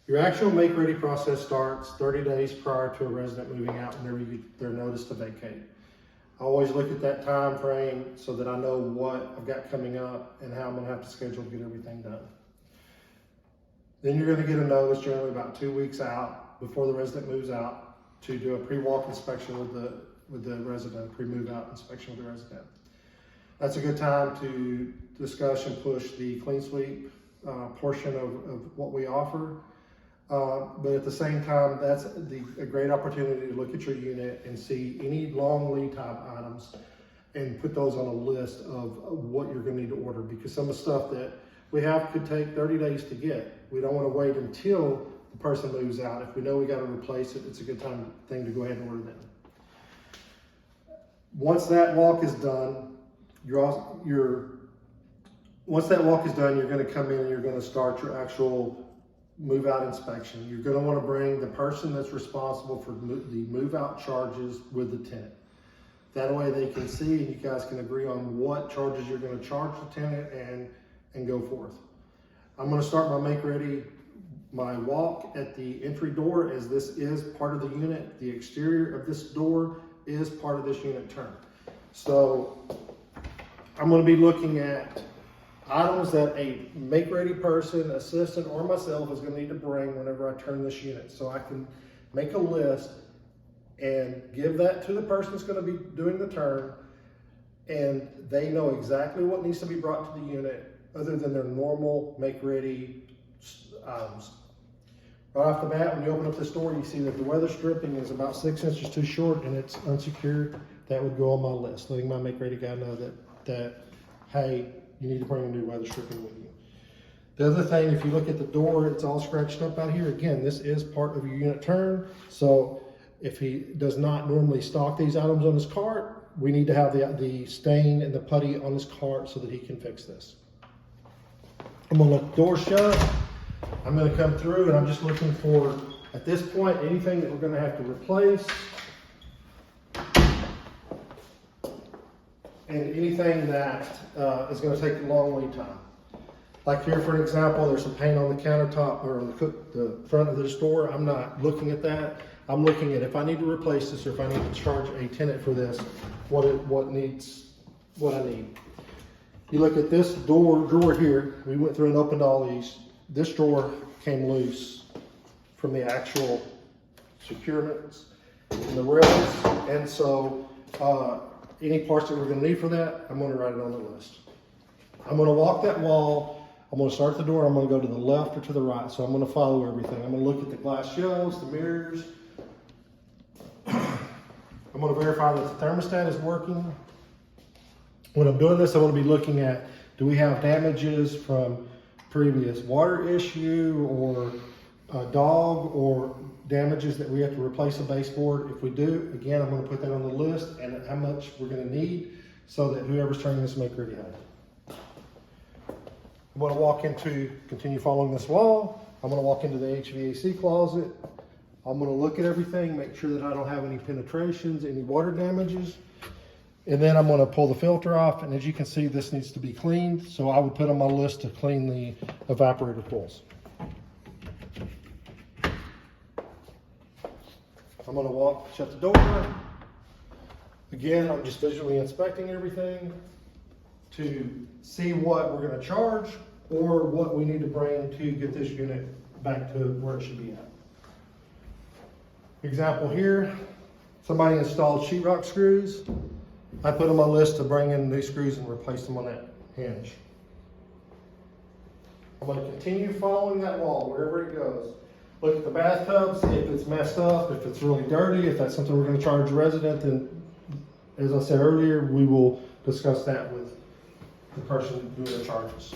Your actual make-ready process starts 30 days prior to a resident moving out whenever you get their notice to vacate. I always look at that time frame so that I know what I've got coming up and how I'm gonna have to schedule to get everything done. Then you're gonna get a notice generally about 2 weeks out before the resident moves out to do a pre-walk inspection with the resident, pre-move out inspection with the resident. That's a good time to discuss and push the clean sweep portion of what we offer. But at the same time, that's a great opportunity to look at your unit and see any long lead time items and put those on a list of what you're gonna need to order, because some of the stuff that we have could take 30 days to get. We don't wanna wait until the person moves out. If we know we gotta replace it, it's a good thing to go ahead and order them. Once that walk is done, once that walk is done, you're gonna come in and you're gonna start your actual move out inspection. You're gonna wanna bring the person that's responsible for the move out charges with the tenant. That way they can see and you guys can agree on what charges you're gonna charge the tenant and go forth. I'm gonna start my walk at the entry door, as this is part of the unit. The exterior of this door is part of this unit turn. So I'm gonna be looking at items that a make-ready person, assistant, or myself is gonna need to bring whenever I turn this unit. So I can make a list and give that to the person that's gonna be doing the turn, and they know exactly what needs to be brought to the unit other than their normal make-ready items. Right off the bat, when you open up this door, you see that the weather stripping is about 6 inches too short and it's unsecured. That would go on my list, letting my make-ready guy know that, hey, you need to bring a new weather stripping with you. The other thing, if you look at the door, it's all scratched up out here. Again, this is part of your unit turn. So if he does not normally stock these items on his cart, we need to have the stain and the putty on his cart so that he can fix this. I'm gonna let the door shut. I'm gonna come through and I'm just looking for, at this point, anything that we're gonna have to replace. And anything that is going to take a long lead time. Like here, for an example, there's some paint on the countertop or on the front of this door. I'm not looking at that. I'm looking at if I need to replace this or if I need to charge a tenant for this, what I need. You look at this drawer here. We went through and opened all these. This drawer came loose from the actual securements and the rails, and so any parts that we're gonna need for that, I'm gonna write it on the list. I'm gonna walk that wall, I'm gonna start the door, I'm gonna go to the left or to the right, so I'm gonna follow everything. I'm gonna look at the glass shelves, the mirrors. I'm gonna verify that the thermostat is working. When I'm doing this, I'm gonna be looking at, do we have damages from previous water issue or a dog or damages that we have to replace a baseboard? If we do, again, I'm going to put that on the list and how much we're going to need so that whoever's turning this make-ready has. I'm going to continue following this wall. I'm going to walk into the HVAC closet. I'm going to look at everything, make sure that I don't have any penetrations, any water damages. And then I'm going to pull the filter off. And as you can see, this needs to be cleaned. So I would put on my list to clean the evaporator pools. I'm gonna shut the door. Again, I'm just visually inspecting everything to see what we're gonna charge or what we need to bring to get this unit back to where it should be at. Example here, somebody installed sheetrock screws. I put on my list to bring in new screws and replace them on that hinge. I'm gonna continue following that wall wherever it goes. Look at the bathtub, see if it's messed up, if it's really dirty, if that's something we're going to charge a resident, then as I said earlier, we will discuss that with the person doing the charges.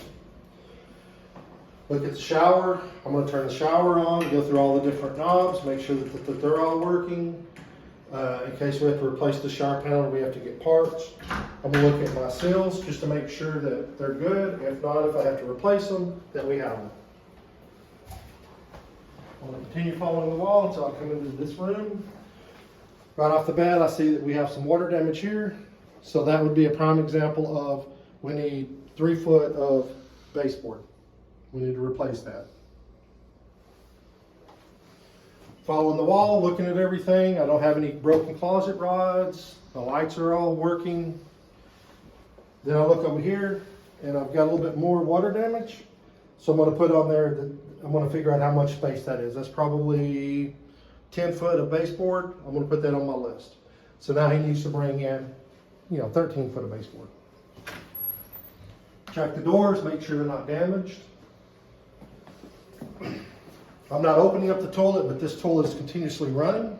Look at the shower. I'm going to turn the shower on, go through all the different knobs, make sure that they're all working. In case we have to replace the shower panel, we have to get parts. I'm going to look at my seals just to make sure that they're good. If not, if I have to replace them, that we have them. I'm going to continue following the wall until I come into this room. Right off the bat, I see that we have some water damage here. So that would be a prime example of we need 3 foot of baseboard. We need to replace that. following the wall, looking at everything. I don't have any broken closet rods. The lights are all working. Then I look over here and I've got a little bit more water damage. So I'm going to put on there that I'm going to figure out how much space that is. That's probably 10 foot of baseboard. I'm going to put that on my list. So now he needs to bring in, 13 foot of baseboard. Check the doors, make sure they're not damaged. I'm not opening up the toilet, but this toilet is continuously running.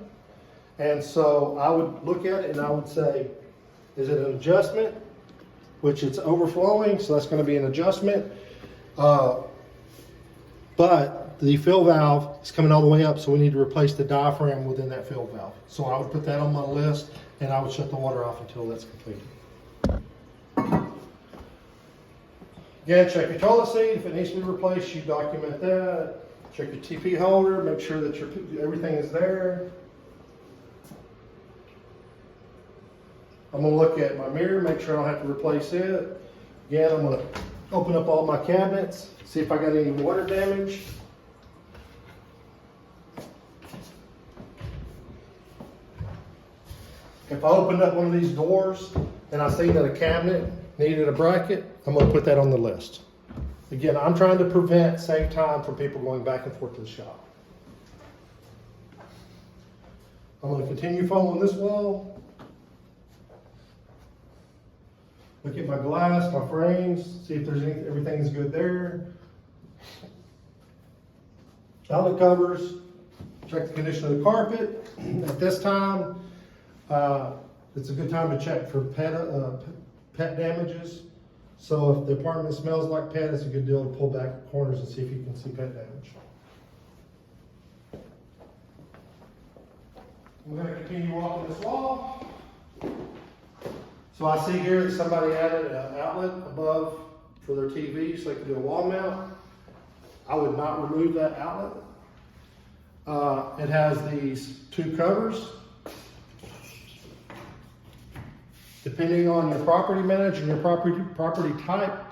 And so I would look at it and I would say, is it an adjustment? Which it's overflowing, so that's going to be an adjustment. But the fill valve is coming all the way up, so we need to replace the diaphragm within that fill valve. So I would put that on my list, and I would shut the water off until that's completed. Again, check your toilet seat. If it needs to be replaced, you document that. Check your TP holder, make sure that everything is there. I'm going to look at my mirror, make sure I don't have to replace it. Again, I'm going to open up all my cabinets, see if I got any water damage. If I opened up one of these doors and I see that a cabinet needed a bracket, I'm going to put that on the list. Again, I'm trying to save time from people going back and forth to the shop. I'm going to continue following this wall. Look at my glass, my frames, see if there's everything is good there. Outlet covers, check the condition of the carpet. At this time, it's a good time to check for pet damages. So if the apartment smells like pet, it's a good deal to pull back corners and see if you can see pet damage. I'm going to continue walking this wall. So I see here that somebody added an outlet above for their TV so they can do a wall mount. I would not remove that outlet. It has these two covers. Depending on your property manager and your property type,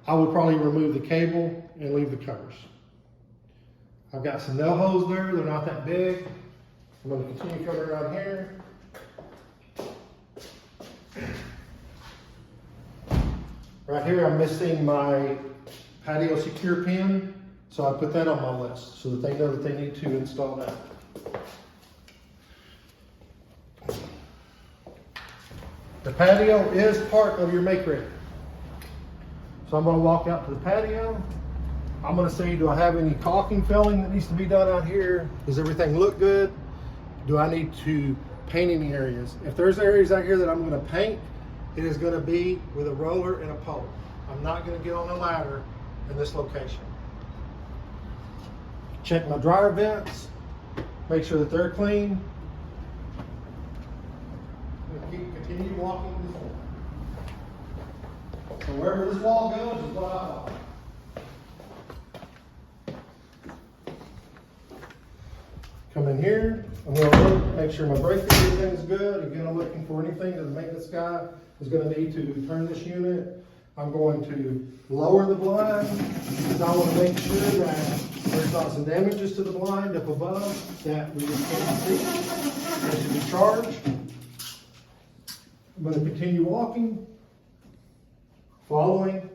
I would probably remove the cable and leave the covers. I've got some nail holes there, they're not that big. I'm going to continue coming around here. Right here, I'm missing my patio secure pin, so I put that on my list so that they know that they need to install that. The patio is part of your make ready. So I'm going to walk out to the patio. I'm going to see, do I have any caulking filling that needs to be done out here? Does everything look good? Do I need to paint any areas? If there's areas out here that I'm going to paint, it is going to be with a roller and a pole. I'm not going to get on a ladder in this location. Check my dryer vents, make sure that they're clean. Continue walking this wall. So wherever this wall goes is what I follow. Come in here, I'm going to look, make sure my breaker, everything's good. Again, I'm looking for anything that the maintenance guy is going to need to turn this unit. I'm going to lower the blind because I want to make sure that there's not some damages to the blind up above that we just can't see. That should be charged. I'm going to continue walking, following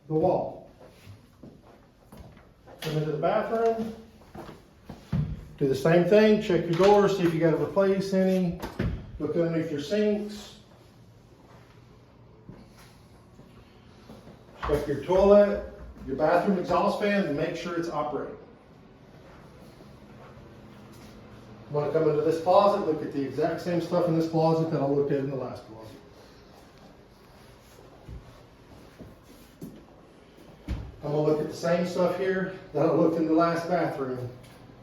the wall. Come into the bathroom. Do the same thing, check your doors, see if you got to replace any. Look underneath your sinks. Check your toilet, your bathroom exhaust fan, and make sure it's operating. I'm going to come into this closet, look at the exact same stuff in this closet that I looked at in the last closet. I'm going to look at the same stuff here that I looked in the last bathroom.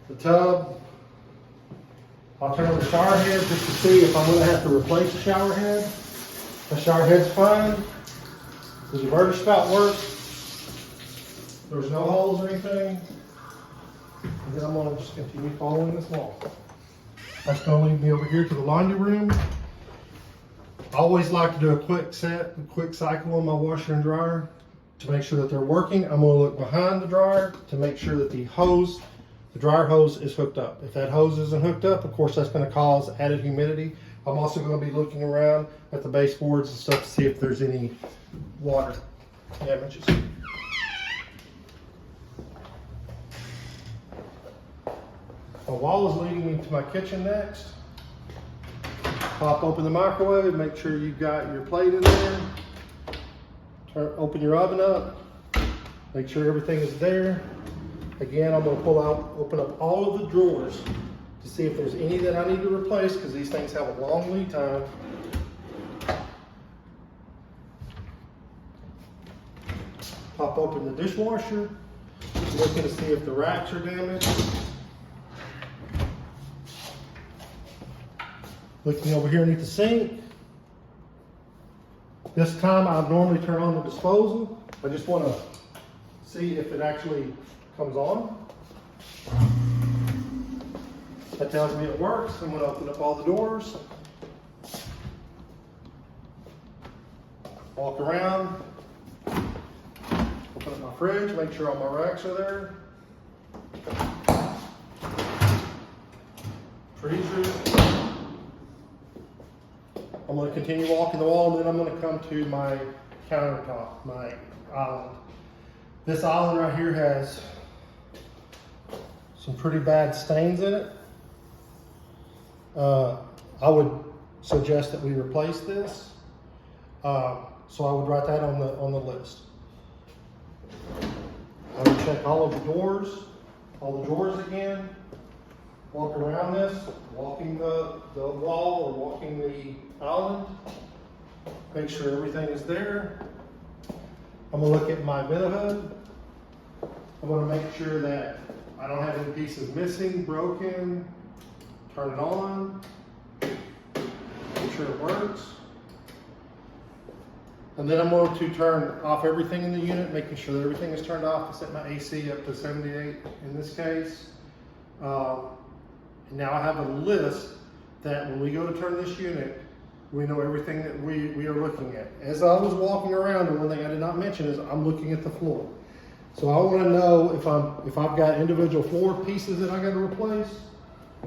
The tub. I'll turn on the shower head just to see if I'm going to have to replace the shower head. The shower head's fine. The diverter spout works. There's no holes or anything. And then I'm going to just continue following this wall. That's going to lead me over here to the laundry room. I always like to do a quick cycle on my washer and dryer to make sure that they're working. I'm going to look behind the dryer to make sure that the hose the dryer hose is hooked up. If that hose isn't hooked up, of course, that's going to cause added humidity. I'm also going to be looking around at the baseboards and stuff to see if there's any water damages. My wall is leading me to my kitchen next. Pop open the microwave, make sure you've got your plate in there. Open your oven up, make sure everything is there. Again, I'm going to open up all of the drawers to see if there's any that I need to replace, because these things have a long lead time. Pop open the dishwasher, looking to see if the racks are damaged. Looking over here underneath the sink. This time I normally turn on the disposal. I just want to see if it actually comes on. That tells me it works. I'm going to open up all the doors. Walk around. Open up my fridge, make sure all my racks are there. Freezer. I'm going to continue walking the wall, and then I'm going to come to my countertop, my island. This island right here has some pretty bad stains in it. I would suggest that we replace this. So I would write that on the list. I would check all of the doors, all the drawers again. Walk around this, walking the wall or walking the island. Make sure everything is there. I'm going to look at my vent hood. I'm going to make sure that I don't have any pieces missing, broken. Turn it on. Make sure it works. And then I'm going to turn off everything in the unit, making sure that everything is turned off. I set my AC up to 78 in this case. Now I have a list that when we go to turn this unit, we know everything that we are looking at. As I was walking around, and one thing I did not mention is I'm looking at the floor. So I want to know if I've got individual floor pieces that I got to replace.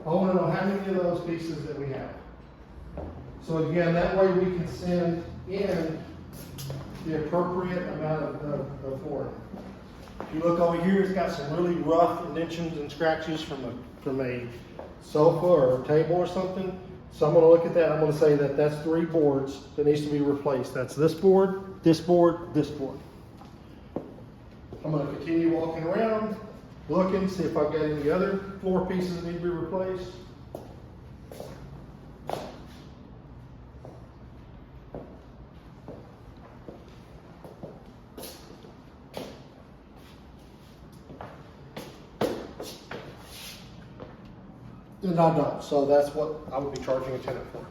I want to know how many of those pieces that we have. So again, that way we can send in the appropriate amount of flooring. If you look over here, it's got some really rough indentions and scratches from a sofa or a table or something. So I'm going to look at that. I'm going to say that that's 3 boards that needs to be replaced. That's this board, this board, this board. I'm going to continue walking around, looking, see if I've got any other floor pieces that need to be replaced. And I don't, so that's what I would be charging a tenant for.